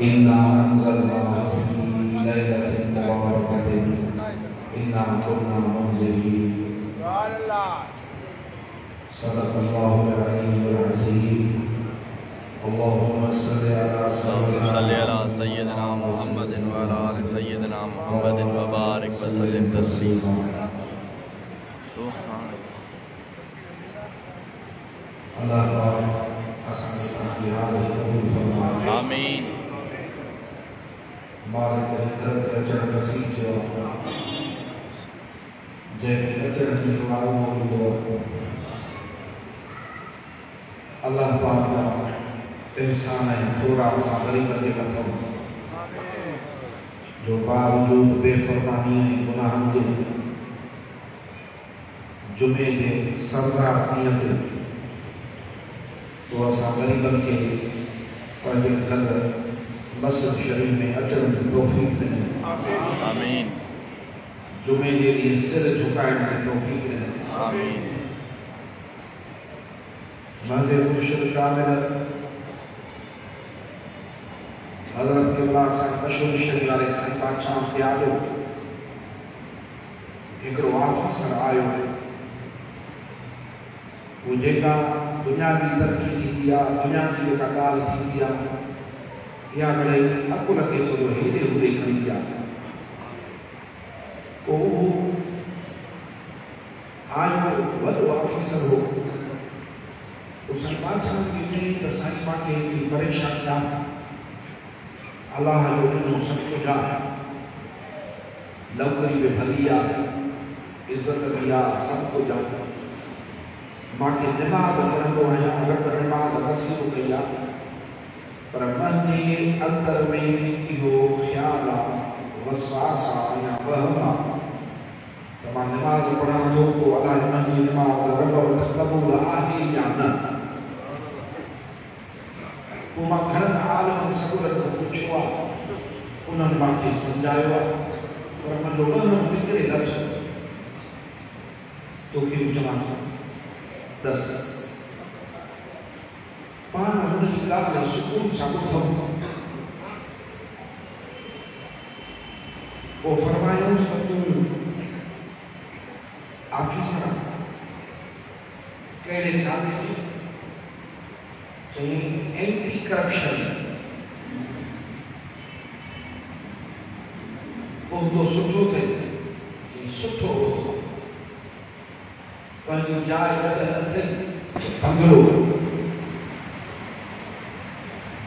इन्ना अंज़लनाहु फ़ी लैलतिन मुबारकतिन इन्ना कुन्ना मुंज़िरीन। सदक़ल्लाहुल अलीयुल अज़ीम। अल्लाहुम्मा सल्लि अला सय्यिदिना मुहम्मदिन व अला आलि सय्यिदिना मुहम्मदिन व बारिक व सल्लिम तस्लीमा। सुभान अल्लाह पाक असांजी हाज़िरी क़बूल फरमाए। आमीन। मालिक हिकरत अचण नसीब थियो जंहिंखे अचण जी दुआऊं मोकिलियो। अल्लाह पाक जा एहसान आहिनि थोरा असां ग़रीबनि जे मथां जो बावजूद बेफ़रमानी ऐं गुनाहनि जे जुमे जे सरदार ॾींहं ते तो असां ग़रीबनि खे पंहिंजे घर मस्जिद शरीफ में अचण जी तौफ़ीक़ ॾिनी। आमीन। जुमे जे ॾींहुं सिर झुकाइण जी तौफ़ीक़ ॾिनी। आमीन। मुंहिंजे मुर्शिद कामिल हज़रत क़िबला साईं मशहूर शरीफ़ वारे साईं बादशाह खे आयो हिकिड़ो ऑफिसर आयो वो जेका दुनिया की तरक्की थींदी आहे दुनिया जी जेका ॻाल्हि थींदी आहे या मिड़ई अकुल खे थोरो हेॾे होॾे खणी आहे। पोइ उहो आयो वॾो ऑफिसर हो उस बादशाह खे चई त साईं मूंखे हिकिड़ी परेशानी आहे। अलाह जो ॾिनो सभु कुझु आहे, नौकरी बि भली आहे, इज़त बि आहे, सभु कुझु आहे। मूंखे निमाज़ पढ़ंदो आहियां, रब निमाज़ नसीब कई आहे, पर मुंहिंजे अंदर में इहो ख़्यालु आहे, वसवास आहे या वहम आहे त मां निमाज़ पढ़ां थो पोइ अलाए मुंहिंजी निमाज़ रब वटि क़बूल आहे या न। पोइ मां घणनि आलिमनि सभुरनि खां पुछियो आहे, उन्हनि मूंखे सम्झायो आहे, पर मुंहिंजो वहम निकिरे नथो। तोखे बि चवां थो दस पान हुनजी ॻाल्हि सुकून सां ॿुधो। पोइ फरमायोसि त तूं ऑफिसर कहिड़े नाले जी? चई एंटी करप्शन। उहिदो सुठो थिए? चई सुठो उहिदो। पंहिंजी जाइ गॾु अथई बंगलो,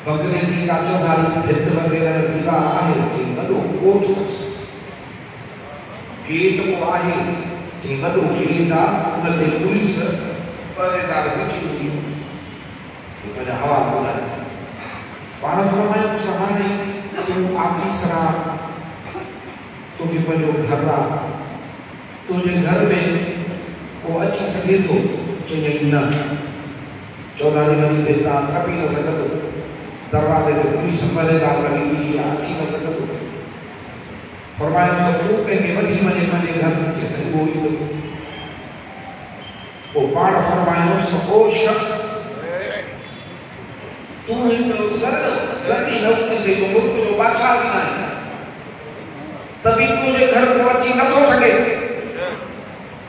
बंगले जी का चौधारी भित वग़ैरह दीवार आहे, चई वॾो कोठ अथसि। गेट को आहे, चई वॾो गेट आहे, उन ते पुलिस पहरेदार बीठी हूंदी। पंहिंजा हवाला ॿुधाए। पाण फरमायोसि त हाणे तूं ऑफिसर आहे, तोखे पंहिंजो घर आहे, तुंहिंजे घर में को अची सघे थो? चई न, चौधारी वॾी भित आहे, टपी न सघंदो। दरवाज़े ते पुलिस पहरेदार लॻी बीठी आहे, अची न सघंदो। फरमायोसि त तूं कंहिंखे वठी वञे पंहिंजे घर में, चई सघो ई थो। पोइ पाण फरमायोसि ओ शख़्स, तूं हिकिड़ो ज़र्दी नौकरी ते तो मुल्क जो बादशाह बि न आहे, त बि तुंहिंजे घर को अची नथो सघे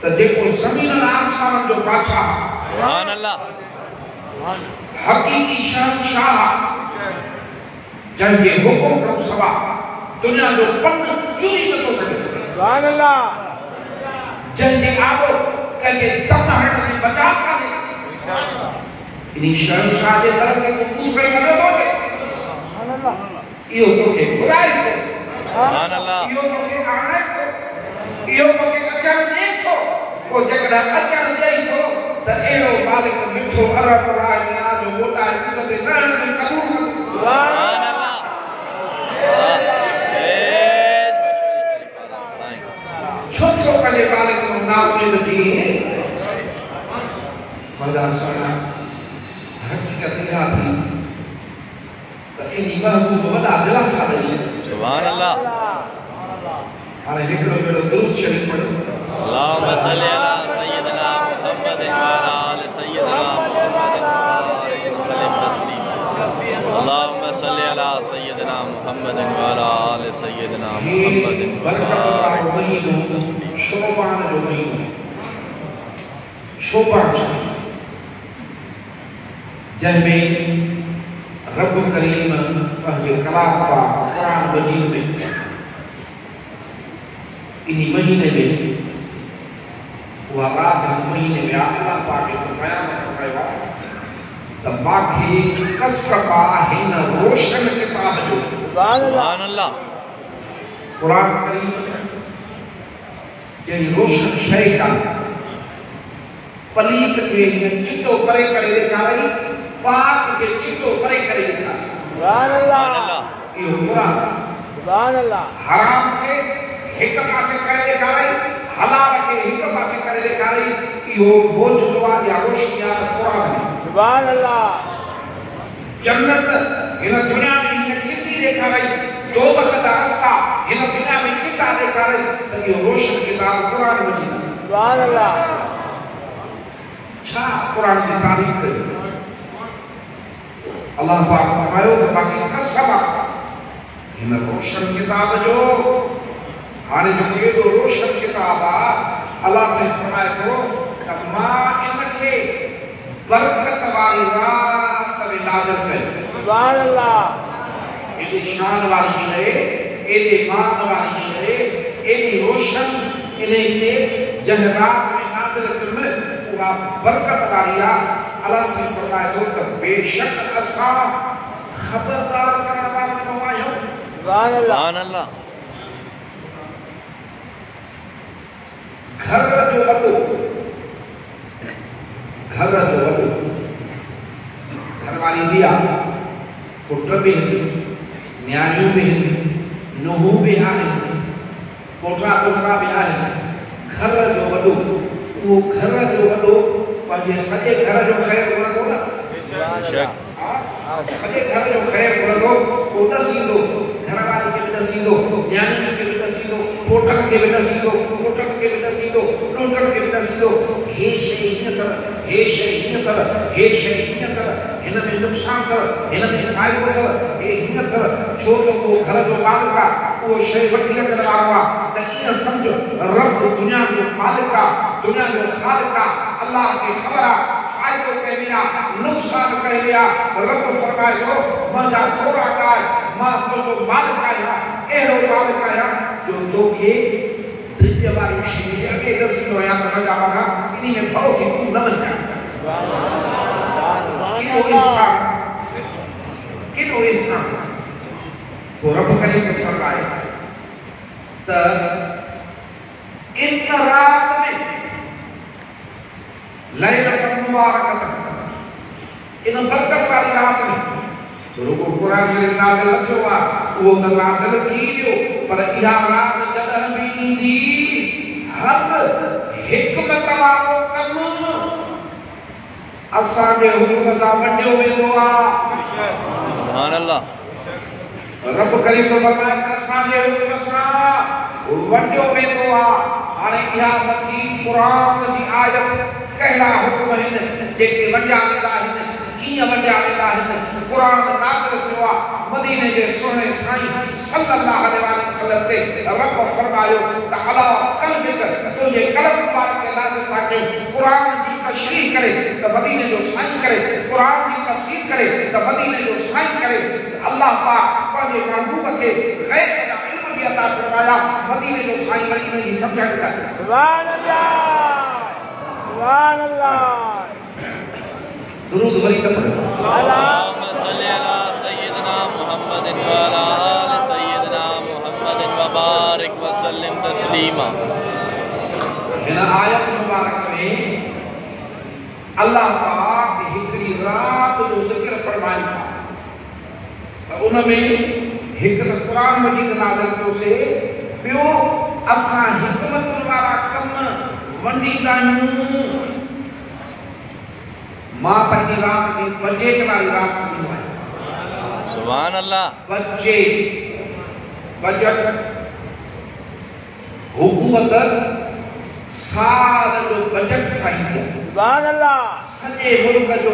त जेको ज़मीन आसमान जो बादशाह, सुभान अल्लाह, हकीकी शहंशाह, जंहिंजे हुकुम खां सवाइ दुनिया जो पंधु चुरी नथो सघे, सुभान अल्लाह, जंहिंजे आबो कंहिंखे दम हणण जी मजाल कान्हे, इन शहंशाह जे दर ते को दूसरे न वेंदो आहे। इहो तोखे घुराए थो, सुभान अल्लाह, इहो तोखे आणे थो, इहो तोखे अचण ॾे थो। पोइ जेकॾहिं अचण ॾेई थो त अहिड़ो मालिक मिठो अरब राज जो मोटाए ते न क़बूल कंदो। सुभान अल्लाह। छो पंहिंजे मालिक जो नाउमीद थी? मज़ा सुना हक़ीक़त इहा थी त इन महबूब वॾा दिलासा ॾेई। सुभान अल्लाह। हाणे हिकिड़ो भेरो दुरूद शरीफ़ पढ़ो। अल्लाहुम्मा सल्ली अला सय्यिदना मुहम्मदिन व अला आलि सय्यिदना मुहम्मदिन व बारिक वसल्लिम तस्लीमा। अल्लाहुम्मा सल्ली अला सय्यिदना मुहम्मदिन व अला आलि सय्यिदना मुहम्मदिन व बारिक वसल्लिम तस्लीमा। शोबान जो महीनो, शोबान जंहिंमें रब करीम पंहिंजे कलाम पाक क़ुरान मजीद में इन महीने में उहा रात महीने में अल्लाह पाक जो बयान कयो आहे त मांखे कसम आहे हिन रोशन किताब जो। सुभान अल्लाह। क़ुरान करीम जहिड़ी रोशन शइ कान्हे, पलीत खे चिटो करे करे ॾेखारई, पाक खे चिटो करे करे ॾेखारई। सुभान अल्लाह। इहो क़ुरान। सुभान अल्लाह। हराम खे हिक पासे करे ॾेखारई, हलाल खे हिक पासे करे ॾेखारई। इहो मौजूदु आहे या रोशनी आहे त क़ुरान में। सुभान अल्लाह। जन्नत हिन दुनिया में हिन चिटी ॾेखारई, तौबत जा रस्ता हिन दुनिया में चिटा ॾेखारई, त इहो रोशन किताब क़ुरान मजीद आहे। सुभान अल्लाह। छा क़ुरान जी तारीफ़ कई? अल्लाह पाक फरमायो त बाक़ी कसम आहे हिन रोशन किताब जो। हाणे जेको एॾो रोशन किताब आहे, अल्लाह से फरमाए थो त मां इनखे बरकत वारी रात में नाज़िल कयो। सुभान अल्लाह। एॾी शान वारी शइ, एॾी मान वारी शइ, एॾी रोशन इनखे जंहिं रात में नाज़िल कयो उहा बरकत वारी आहे। अल्लाह से फरमाए थो त बेशक असां ख़बरदार करण वारा आहियूं। सुभान अल्लाह। घर जो वॾो, घर जो वॾो, घर वारी बि आहे, पुट बि आहिनि, न्याणियूं बि आहिनि, नुंहूं बि आहिनि, पोटा पोटा बि आहिनि। घर जो वॾो, उहो घर जो वॾो पंहिंजे सॼे घर जो ख़ैरु घुरंदो न। सॼे घर जो ख़ैरु घुरंदो, पोइ ॾसींदो, घर वारी खे बि ॾसींदो, न्याणियुनि खे बि ॾसींदो, पोटनि खे बि ॾसींदो, पुटनि खे बि ॾसींदो, ॾोटनि खे बि ॾसींदो। हे शइ हीअं अथव, हे शइ हीअं अथव, हे शइ हीअं अथव, हिन में नुक़सानु अथव, हिन में फ़ाइदो अथव, हे हीअं अथव। छो त उहो घर जो मालिक आहे, उहो शइ वठी अचण वारो आहे। त ईअं सम्झो रब दुनिया जो मालिक आहे, दुनिया जो ख़ालिक आहे। अल्लाह खे ख़बर आहे फ़ाइदो कंहिंमें आहे, नुक़सानु कंहिंमें आहे। रब फरमाए थो मुंहिंजा खोराक आहे, मां तुंहिंजो मालिक आहियां, अहिड़ो मालिक आहियां जो तोखे ड्रिज वारी शइ अॻे ॾसींदो आहियां त मुंहिंजा वॾा इन में भरो थी तूं न वञ। केॾो इंसान पोइ रब करीम फरमाए त इन रात में लैलतुल मुबारकत, इन बरकत वारी रात में रुगो क़ुरान शरीफ़ नाज़िल न थियो आहे, उहो त नाज़िल थी वियो, पर इहा रात जॾहिं बि ईंदी हर हिकमत वारो कमु असांजे हुकुम सां वंडियो वेंदो आहे। सुभान अल्लाह। रब करीम फरमाए त असांजे हुकुम सां वंडियो वेंदो आहे। हाणे इहा नथी क़ुरान जी आयत कहिड़ा हुकुम आहिनि जेके वंडिया वेंदा आहिनि, कीअं वंडिया वेंदा आहिनि। क़ुरान नाज़िल थियो आहे मदीने जे सुहिणे साईं सल्लल्लाहु अलैहि वसल्लम ते। रब फरमायो त अला क़ल्बिक, तुंहिंजे क़ल्ब पाक खे नाज़िल था कयूं। क़ुरान जी तशरीह करे त मदीने जो साईं करे, क़ुरान जी तफ़सीर करे त मदीने जो साईं करे। अल्लाह पाक पंहिंजे महबूब खे ग़ैब जा इल्म बि अता फरमाया, मदीने जो साईं वरी इन जी सम्झ ॾींदा। सुभान अल्लाह। सुभान अल्लाह। दुरूद वरी त पढ़ो। अल्लाहुम्मा सल्ली अला सय्यिदना मुहम्मदिन व अला आलि सय्यिदना मुहम्मदिन व बारिक वसल्लिम तस्लीमा। हिन आयत मुबारक में अल्लाह पाक हिकिड़ी रात जो ज़िक्र फरमाइनि था। त उन में हिकु त क़ुरान मजीद नाज़िल थियोसीं, ॿियो असां हिकमतुनि वारा कम वंडींदा आहियूं। मां पंहिंजी रात खे बजेट वारी रात सम्झंदो आहियां। सुभान अल्लाह। बजेट, बजट हुकूमत साल जो बजट ठाहींदी आहे। सुभान अल्लाह। सॼे मुल्क जो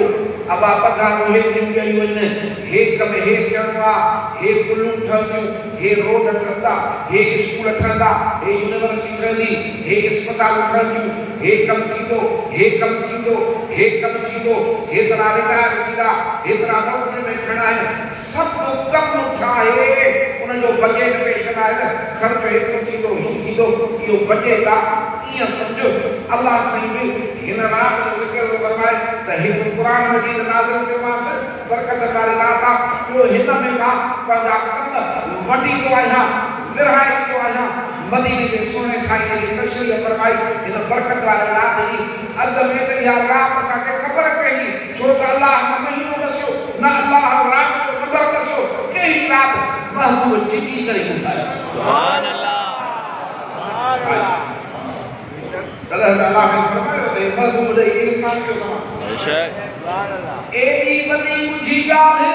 अबा पघारूं हे थी कयूं आहिनि, हे कम हे चइणो आहे, हे पुलूं ठहंदियूं, हे रोड ठहंदा, हे स्कूल ठहंदा, हे यूनिवर्सिटी ठहंदी, हे अस्पताल ठहंदियूं, हे कम थींदो, हे कम थींदो, हे कम थींदो, हेतिरा रिटायर थींदा, हेतिरा नौकरी में खणा आहिनि, सभु कम ठाहे उनजो बजट पेश कंदा आहिनि। ख़र्च हेतिरो थींदो, हीअं थींदो, इहो बजट आहे। ईअं सम्झो अल्लाह साईं बि हिन रात जो ज़िक्र फरमाए त हिकु क़ुरान मजीद नाज़िल कयोमांसि, बरकत वारी रात आहे। ॿियो हिन में मां पंहिंजा कम वॾींदो आहियां, विरहाईंदो आहियां। मदीने जे सोने साईं जी तशरीह फरमाई हिन बरकत वारी रात जी। अधु में त इहा रात असांखे ख़बर पई, छो त अल्लाह न महीनो ॾसियो, न अल्लाह रात जो नंबर ॾसियो, कहिड़ी रात महबूब जिती करे ॿुधायो। सुभान अल्लाह। अल्लाह ने फरमायो है महबूब दे इंसान के समान। बेशक। सुभान अल्लाह। एडी बड़ी मुझी ॻाल्हि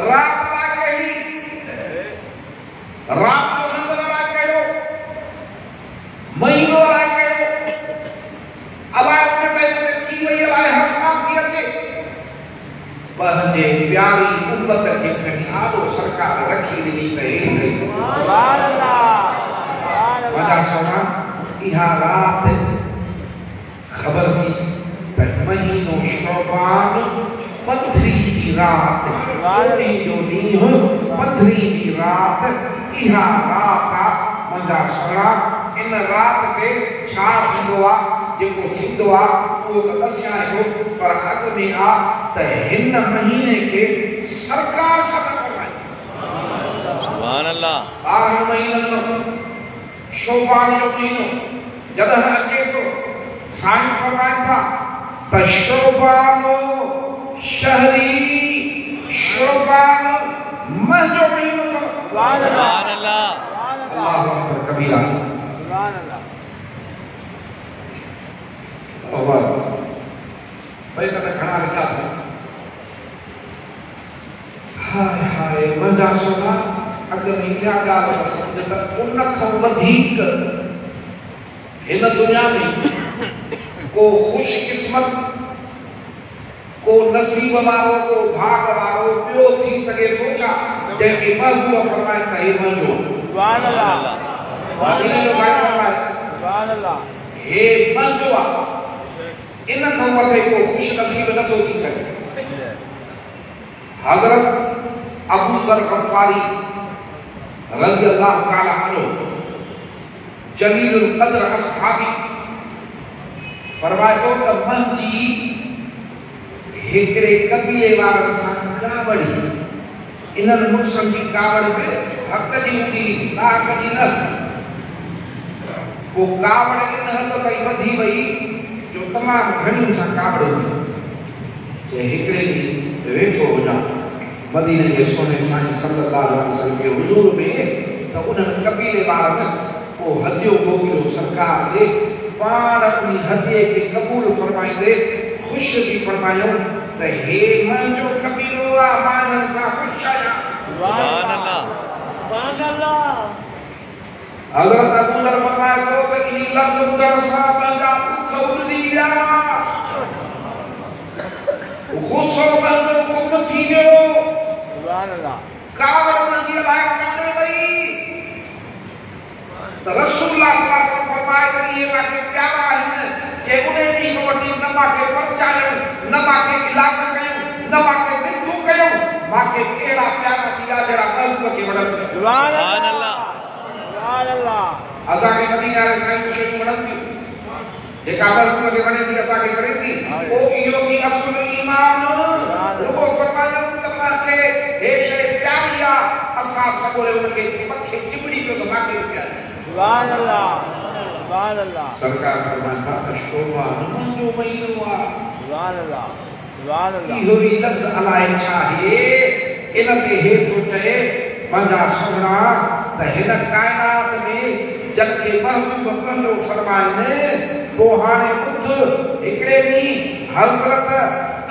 रात ला कही, रात जो नंबर ला कयो, महीनो ला कयो, अलाए उन टाइम ते थी वई, अलाए हर साल थी अचे। पंहिंजे प्यारी उम्मत खे कहीं आॾो सरकार रखी ॾिनी त हे सुभान अल्लाह। सुभान वॾा अल्लाह। सोना इहा रात ख़बर थी त महीनो शौबान पथरी जी रात, चोरी जो ॾींहुं पथरी जी रात, इहा रात आहे मुंहिंजा सोना। इन रात ते छा थींदो आहे, जेको थींदो आहे उहो त ॾसियां थो, पर अॻु में आहे त हिन महीने खे सरकार सां करवाई। सुभान अल्लाह। 12 महीननि में शौबान जो महीनो जॾहिं अचे थो, साईं फरमाइनि था त शौबानो शहरी, शौबान माह जो महीनो अथव। सुभान अल्लाह। सुभान अल्लाह। सुभान अल्लाह। अल्लाह अकबर कबीरा। सुभान अल्लाह। भाई त घणा लिखा था। हाय हाय मुंहिंजा सोना, अॻु में इहा ॻाल्हि सम्झ त उन खां वधीक हिन दुनिया में को खुशकिस्मत, को नसीब वारो, को भाग वारो ॿियो थी सघे थो छा, जंहिंखे महबूब फरमाए त हे मुंहिंजो। सुभान अल्लाह। सुभान अल्लाह। हे मुंहिंजो आहे। इन खां मथे को खुश नसीब नथो थी सघे। हज़रत अबू ज़र गफ़ारी रज़ी अल्लाह ताला अन्हु, जलीलुल क़द्र असहाबी, फरमाए थो त मुंहिंजी हिकिड़े कबीले वारनि सां कावड़ी, इन्हनि मुर्सनि जी कावड़ में हक़ जी हूंदी, नाक जी न। वो कावड़ इन हद ताईं वधी वई जो तमामु घणियूं सां कावड़ियूं जे हिकिड़े ॾींहुं वेठो हुजां मदीने जे सोने साईं सल्लल्लाहु अलैहि वसल्लम जे हुज़ूर में, त उन्हनि कबीले वारनि को हदियो मोकिलियो सरकार ॾे। पाण उन हदिये खे क़बूल फरमाईंदे ख़ुशि थी फरमायो त हे मुंहिंजो कबीलो आहे, मां हिननि सां ख़ुशि आहियां। सुभान अल्लाह। सुभान अल्लाह। हज़रत अबू ज़र फरमाए थो त इन लफ़्ज़ ॿुधण सां पंहिंजा दुख उॾी विया, गुस्सो पंहिंजो गुम थी वियो। सुभान अल्लाह। कावड़ उनजी अलाए काॾे वई त रसूलुल्लाह सल्लल्लाहु अलैहि वसल्लम फरमाए त इहे मूंखे प्यारा आहिनि, जे उन ॾींहुं खां वठी न मूंखे परचायूं, न मूंखे इलाज कयूं, न मूंखे मिठू कयूं, मूंखे अहिड़ा प्यारा थी विया जहिड़ा महबूब खे वणनि। सुभान सुभान अल्लाह। सुभान अल्लाह। असांखे मदीने वारे साईं जूं शयूं वणनि थियूं, जेका महबूब खे वणे थी असांखे करे थी, पोइ इहो बि असुल ईमान। रुगो फरमायो त मूंखे हे शइ प्यारी आहे, असां सभु उनखे पखे चिमड़ी पियो त मूंखे बि प्यारी। सुभान अल्लाह। सुभान अल्लाह। सरकार फरमाए था त शौबान मुंहिंजो महीनो आहे। सुभान अल्लाह। सुभान अल्लाह। इहो ई लफ़्ज़ अलाए छा आहे, इन ते हे थो चए पंहिंजा सुहिणा त हिन काइनात में जबकि महबूब पंहिंजो फरमाइनि, पोइ हाणे ॿुध, हिकिड़े ॾींहुं हज़रत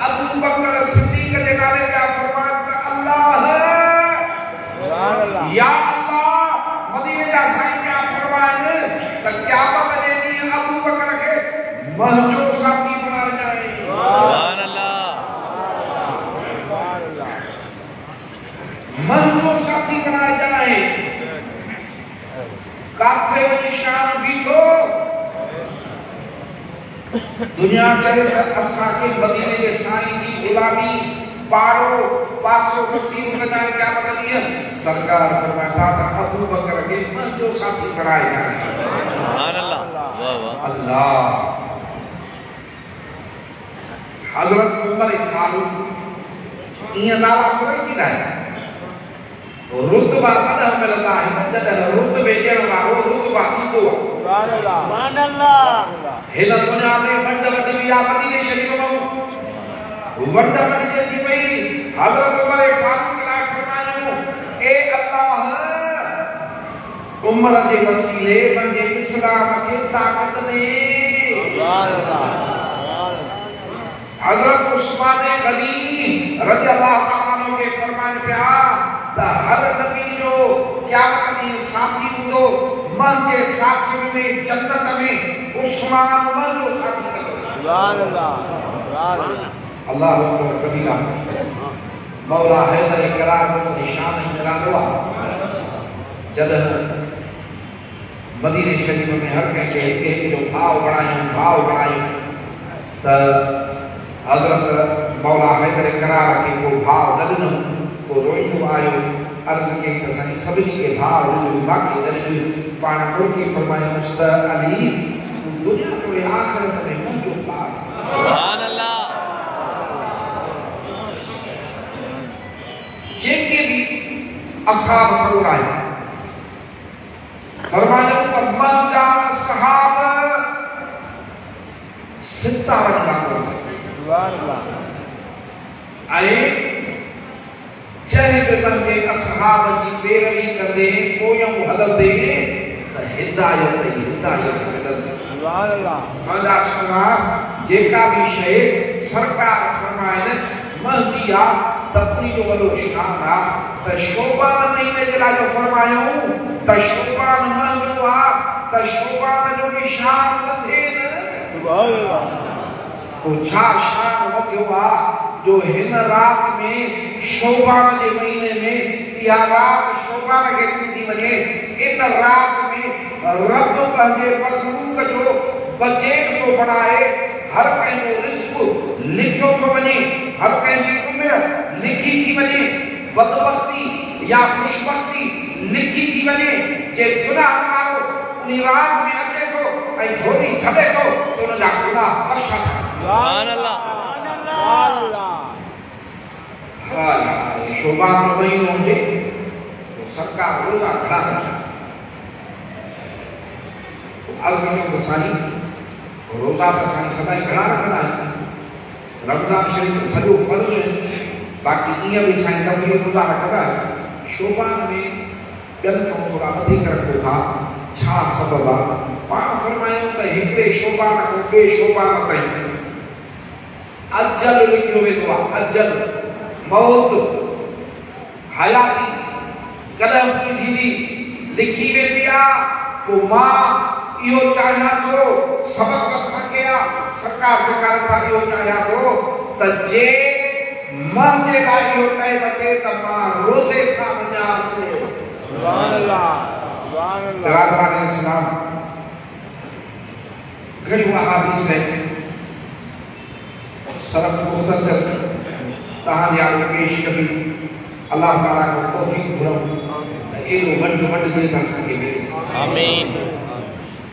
अबू बकर सिद्दीक़ जे नाले जा फरमाइनि त अल्लाह सुभान अल्लाह। या अल्लाह, मदीने जा साईं जा फरमाइनि महजो साथी बनाया जाए। सुभान अल्लाह। महजो साथी बनाया जाए। काथे वही शाम बीठो दुनिया चले असा के मदीने के साईं की गुलामी पारो पासो नसीब में जाने क्या मतलब है। सरकार फरमाता था अबू बकर के महजो साथी बनाए जाए। सुभान अल्लाह। वाह वाह। अल्लाह। हजरत उमर फारूक ये नाला थोड़ी थी ना रुतबा तद मिलता है ना जब रुतबे जण वारो रुतबा थींदो आहे। सुभान अल्लाह। सुभान अल्लाह। हिन दुनिया में वंड वंडी आ मदीने शरीफ में वंड वंडी थी पई। हजरत उमर फारूक ला फरमायो ए अल्लाह उमर जे वसीले मुंहिंजे इस्लाम खे ताक़त ॾे। सुभान अल्लाह। हजरत उस्मान गनी रज़ी अल्लाह ताला के फरमान पिया त हर नबी जो क़यामत ॾींहुं साथी हूंदो मुंहिंजे साथियुनि में जन्नत में उस्मान मुंहिंजो साथी कंदो। सुभान अल्लाह। सुभान अल्लाह। अल्लाह अकबर कबीरा। मौला हैदर करार जो निशान मिलांदो आहे जॾहिं मदीने शरीफ में हर कंहिंखे हिक जो भाव बणायूं त हजरत मौला हैदर करार के को भाव न ॾिनो को रोईंदो आयो। अर्ज़ कई त साईं सभिनी खे भाव ॾिनो बाक़ी न ॾिनो। पाण रोके फरमायूंसि त अली तूं दुनिया तोड़े आख़िरत में मुंहिंजो भाउ। सुभान अल्लाह। जेके भी असहाब सरूर आया फरमायो त मन जा सहाब सितारा लॻो। सुभान अल्लाह। आए जंहिं बि पंहिंजे असहाब जी पैरवी कंदे पोयों हलंदे त हिदायत मिलंदी। सुभान अल्लाह। पंहिंजा सहाब जेका भी शइ सरकार फरमाइनि मुंहिंजी आहे त उनजो वॾो शान आहे त शोबान महीने जे लाइ जो फरमायूं त शोबान मुंहिंजो आहे त शोबान जो बि शान वधे न। सुभान अल्लाह। तो छा शान वधियो आहे जो हिन रात में शोबान के महीने में या रात शोबान के थी वञे। इन रात में रब पंहिंजे मखलूक जो बजेट तो बनाए हर कंहिंजो रिस्क लिखियो थो वञे हर कंहिंजी उम्र लिखी थी वञे बदबख्ती या खुशबख्ती लिखी थी वञे। जे गुनाह वारो उन रात में अचे थो ऐं झोली छॾे थो त उन जा गुनाह बख़्शा था। सुभान अल्लाह। सुभान अल्लाह। शोबान महीनो हुजे तो सरकार रोज़ा खड़ा रखे। अर्ज़ में साईं रोज़ा तो साईं सदाई खड़ा रखंदा आहिनि। रमज़ान शरीफ़ सॼो फर्ज़ बाक़ी ईअं बि साईं कबीर रोज़ा रखंदा आहिनि। शोबान में ॿियनि खां थोरा वधीक रखो था छा सबब आहे। पाण फरमायूं त हिकिड़े शोबान खां ॿिए शोबान ताईं अजल लिखियो वेंदो आहे। अजल मौत हयाती कदम थींदी लिखी वेंदी आहे। पोइ मां इहो चाहियां थो सबक बसर कया सरकार था इहो चाहियां थो त जे मुंहिंजे लाइ इहो टाइम अचे त मां रोज़े सां वञासि। सुभान अल्लाह। सुभान अल्लाह। इस्लाम घणियूं अहादीस आहिनि सरफ मुख्तसर तहां याद पेश कबी अल्लाह ताला को तौफीक घुरऊं त एॾो वंड जे त असांखे मिले। आमीन।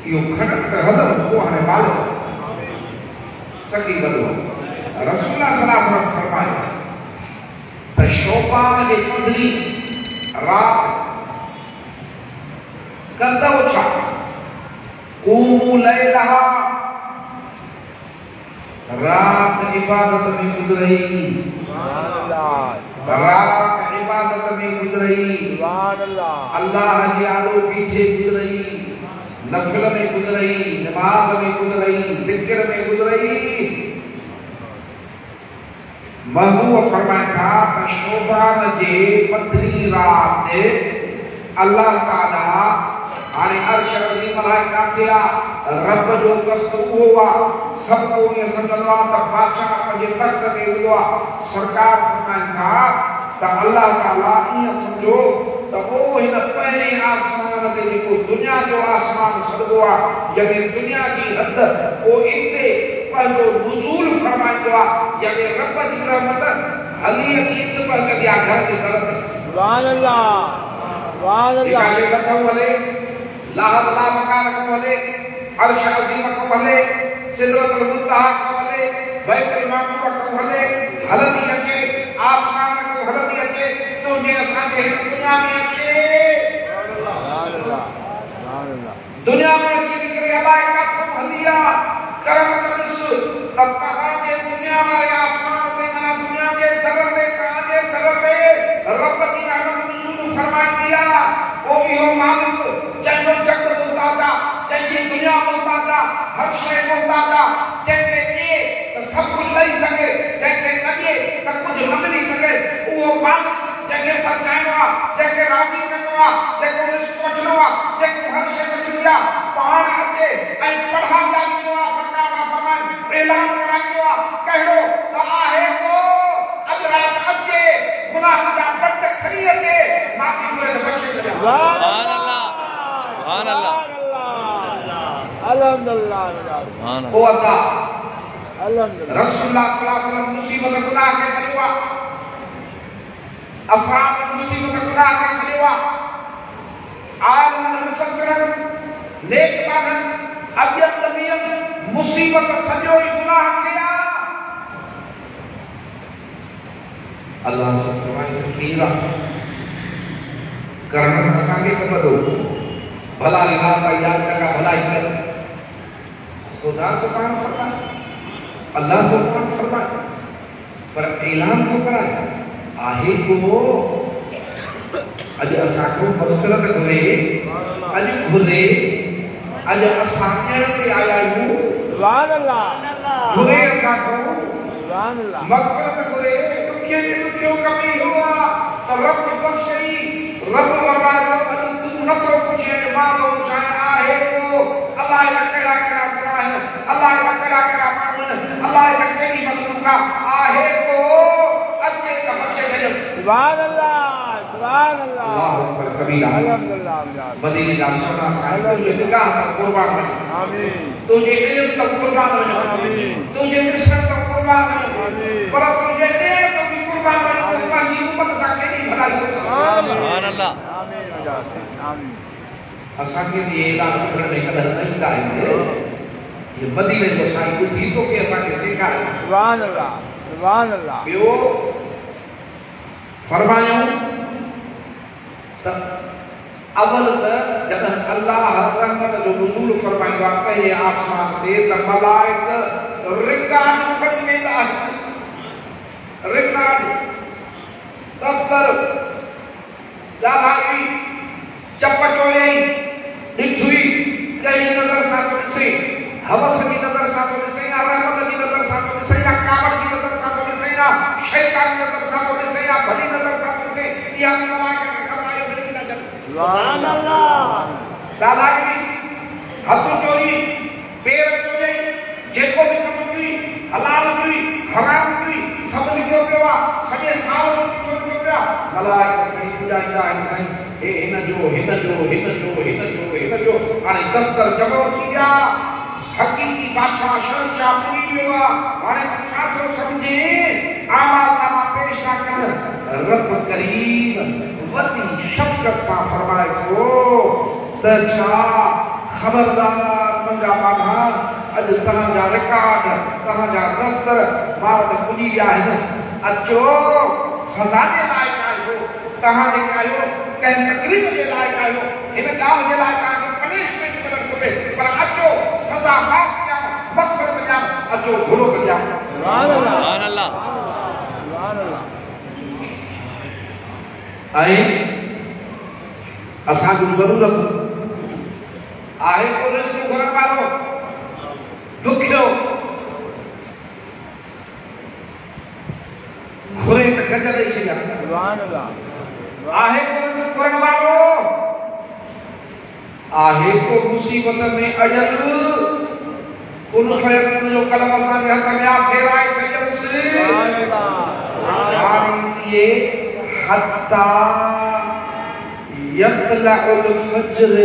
इहो खणण त हलंदो पोइ हाणे बाल सकी वॾो रसूलुल्लाह सल्लल्लाहु अलैहि वसल्लम फरमायो त शोबान जे पंद्रहीं रात कंदो छा क़ूमू लैलहा रात इबादत में गुजरई। सुभान अल्लाह। रात इबादत में गुजरई। सुभान अल्लाह। अल्लाह के आलो पीछे गुजरई नफल में गुजरई नमाज में गुजरई जिक्र में गुजरई। महबूब फरमाया था शोबान जे 15 रात अल्लाह ताला हाने अर्श अज़ीम मलाइका थिया रब जो तख़्त उहो आहे सभु को ईअं सम्झंदो आहे त बादशाह पंहिंजे तख़्त ते हूंदो आहे। सरकार फरमाइनि था त अल्लाह ताला ईअं सम्झो त उहो हिन पहिरें आसमान ते जेको दुनिया जो आसमान सॾिबो आहे यानी दुनिया जी हद उहो इते पंहिंजो नुज़ूल फरमाईंदो आहे यानी रब जी रहमत हली अची पंहिंजे घर जे दर ते। सुभान अल्लाह सुभान अल्लाह हले लाहल ला मकान को हले अर्श अज़ीम को हले सिदरतुल मुंतहा को हले बैतुल मामूर को हले हलदी अचे आसमान को हलदी अचे तो जे असांजे दुनिया में अचे दुनिया में अची निकिरे अलाए काथों हली आहे करम ॾिस त तव्हांजे दुनिया वारे आसमान ते माना दुनिया जे दर ते तव्हांजे दर ते रब जी रहमत नुज़ूल फरमाईंदी आहे। ओ इहो मालिक जंहिंजो जग मुहताज आहे जंहिंजी दुनिया मुहताज आहे हर शइ मुहताज आहे जंहिंखे ॾिए त सभु कुझु ॾेई सघे जंहिंखे न ॾिए त कुझु न मिली सघे उहो मालिक जंहिंखे बचाइणो आहे जंहिंखे राज़ी कंदो आहे जेको रिस्क वठंदो आहे जेको हर शइ वठंदी आहे पाण अचे ऐं पढ़ा ॾींदो आहे। सरकार का फरमान ऐलान कराईंदो आहे कहिड़ो त आहे को अॼु राति अचे गुनाह जा पट खणी अचे माफ़ी घुरे त बख़्शे छॾियां। सुभान अल्लाह सुभान अल्लाह अल्हम्दुलिल्लाह सुभान ओ अल्लाह अल्हम्दुलिल्लाह रसूलुल्लाह सल्लल्लाहु अलैहि वसल्लम मुसीबत गुनाह के सॼो आहे असहाब मुसीबत गुनाह के सॼो आहे आलिम मुफस्सिरन नेक मानन अबियत नबियन मुसीबत सॼो ई गुनाह के आहे। अल्लाह से फरमाए कीरा करण असांखे ख़बर हो भला इलाह का याद का भलाई कर खुदा तो कान फरमाए अल्लाह तो कान फरमाए पर ऐलान तो कराए आहे को अॼु असांखो मग़फ़िरत घुरे अॼु घुरे अॼु असां ॾियण ते आया आहियूं सुभान अल्लाह घुरे असांखो सुभान अल्लाह मग़फ़िरत घुरे ॾुखियो ॾुखियो कमी हुआ त रब बख़्शई रब वरमायो अॼु तूं नथो पुछे मां थो पुछां आहे को अलाह जा कहिड़ा कहिड़ा गुनाह आहिनि अलाह जा कहिड़ा कहिड़ा माण्हू आहिनि अलाह जा कहिड़ी मसलूक आहे को अचे त बख़्शे छॾियो। सुभान अल्लाह सुभान अल्लाह अल्लाह अकबर कबीरा अल्हम्दुलिल्लाह मदीने जा सोना साहिब तुंहिंजे निगाह त क़ुर्बान वञो आमीन तुंहिंजे इल्म त क़ुर्बान वञो तुंहिंजे ॾिसण त क़ुर्बान वञो पर तुंहिंजे ॾियण त बि क़ुर्बान वञो पंहिंजी उम्मत सां केॾी भलाई सुभान अल्लाह आमीन आमीन असांखे बि ऐलान करण में कॾहिं न ईंदा आहिनि ये मदीने जो साईं ॿुधी थो के असांखे सेखारे सुभान अल्लाह सुभान अल्लाह ॿियो फरमायूं त अवल त जॾहिं अल्लाह रहमत जो नुज़ूल फरमाईंदो आहे पहिरें आसमान ते त मलाइक रिकॉर्ड खणी वेंदा आहिनि रिकॉर्ड दफ़्तर ॻाल्हाई चप चोरई ॾिठुई कंहिं नज़र सां थो ॾिसे हवस जी नज़र सां थो ॾिसे या रहमत जी नज़र सां थो ॾिसे या कावड़ जी नज़र सां थो ॾिसे या शैतान जी नज़र सां थो ॾिसे या भली नज़र सां थो ॾिसे इहा मलाइक खे ख़बर आहे मिली न जन सुभान अल्लाह ॻाल्हाई हथ चोरी पेर चोरई जेको बि कमु कई हलाल कई हराम कई सभु लिखियो पियो आहे सॼे साल जो लिखियो पियो आहे मलाइक खणी ॿुधाईंदा आहिनि साईं हे हिन जो हाणे दफ़्तर जमो थी विया हक़ीक़ी बादशाह शहंशाह पूरी वियो आहे हाणे छा थो सम्झे आमालनामा पेश था कनि रब करीम वॾी शफ़क़त सां फरमाए थो त छा ख़बरदार मुंहिंजा बाबा अॼु तव्हांजा रिकॉर्ड तव्हांजा दफ़्तर मां वटि खुली विया आहिनि अचो सज़ा जे लाइक़ आहियो तव्हां जेके आहियो कंहिं तकलीफ़ जे लाइक़ आहियो हिन ॻाल्हि जे लाइ तव्हांखे पनिशमेंट मिलणु खपे पर अचो सज़ा माफ़ कयां मग़फ़िरत कयां अचो घुरो कयां सुभान अल्लाह सुभान अल्लाह सुभान अल्लाह ऐं असांजो ज़रूरत आहे को रिस्क घुरण वारो ॾुखियो घुरे त गज ॾेई छॾियां सुभान अल्लाह आहे को रिस्क घुरण वारो आहे को मुसीबत में अजल उन फयकुन जो कलम असां जे हथ में आ फेराए छॾियोसि हाणे ये हत्ता यतलउल फज्र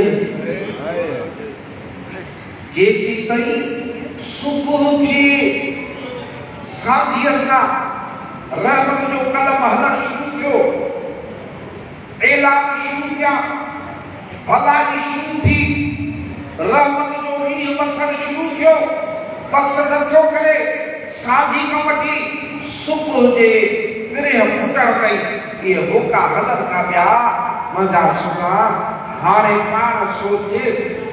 जेसी ताईं सुबुह थी साथी सां रहमत जो कलम हलण शुरू थियो ऐलान शुरू किया भलाई शुरू थी रहमत जो मींहुं वसण शुरू थियो बस नथो करे साझी खां वठी सुबुह जे विरह फुटण ताईं इहे होका हलनि था पिया मुंहिंजा सुना हाणे पाण सोचे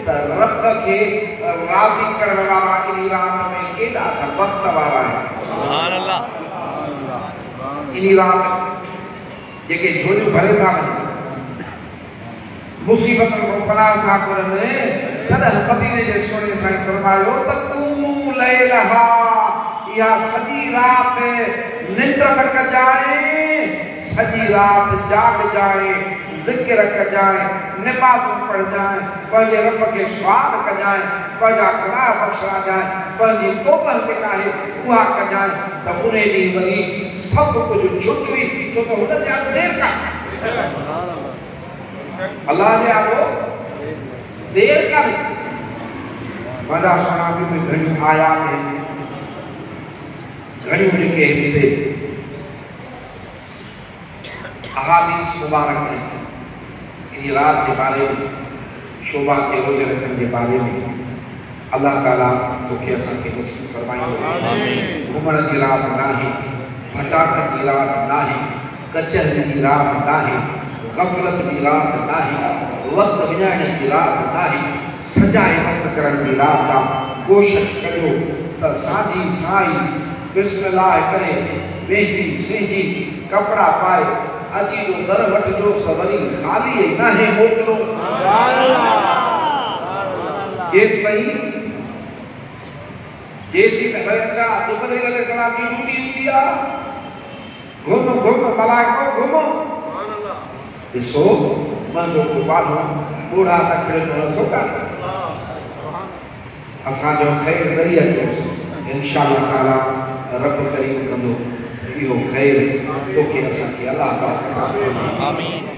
त रब खे राज़ी करण वारा इन रात में केॾा त वक़्त वारा आहिनि सुभान अल्लाह इन रात जेके झोलियूं भरे था वञनि मुसीबतुनि खां पनाह था घुरनि तॾहिं मदीने जे सोने साईं फरमायो त तूं लैलहा इहा सॼी राति निंड न कजांइ सॼी राति जाॻजांइ ज़िक्र कजांइ नमाज़ूं पढ़जांइ पंहिंजे रब खे सुवाल कजांइ पंहिंजा गुनाह बख़्शाजांइ पंहिंजी तौबह जेका आहे उहा कजांइ त उन ॾींहुं वरी सभु कुझु छुटी छो त हुन ते देरि कान्हे अल्लाह ने आरो देर कर बड़ा सनाबी में घणी आयात है घणी जेके हिस्से अहादीस मुबारक है इन रात के बारे में शोभा के रोजे रखने के बारे में अल्लाह ताला तो के असन के नसीब फरमाए आमीन घुमण की रात ना है भटाकण की रात ना है कचहरी की रात ना है गफलत की रात ना है वक्त विञाइण की रात ना है सजाए वक्त करण की रात आ कोशिश करियो त साझी साई बिस्मिल्लाह करे वेही सेही कपड़ा पाए अजी जो दर वठजो सवरी खाली है ना है मोकलो जेसी में बच्चा जिब्रील अलैहिस्सलाम की ड्यूटी होती है घुम मलाइको घुमो ॾिसो मुंहिंजो कुबानो बूढ़ा तकड़े न थो करे असांजो ख़ैर ॾेई अचोसि इंशाअल्लाह ताला रब करीम कंदो इहो ख़ैर तोखे असांखे अल्लाह पाक आमीन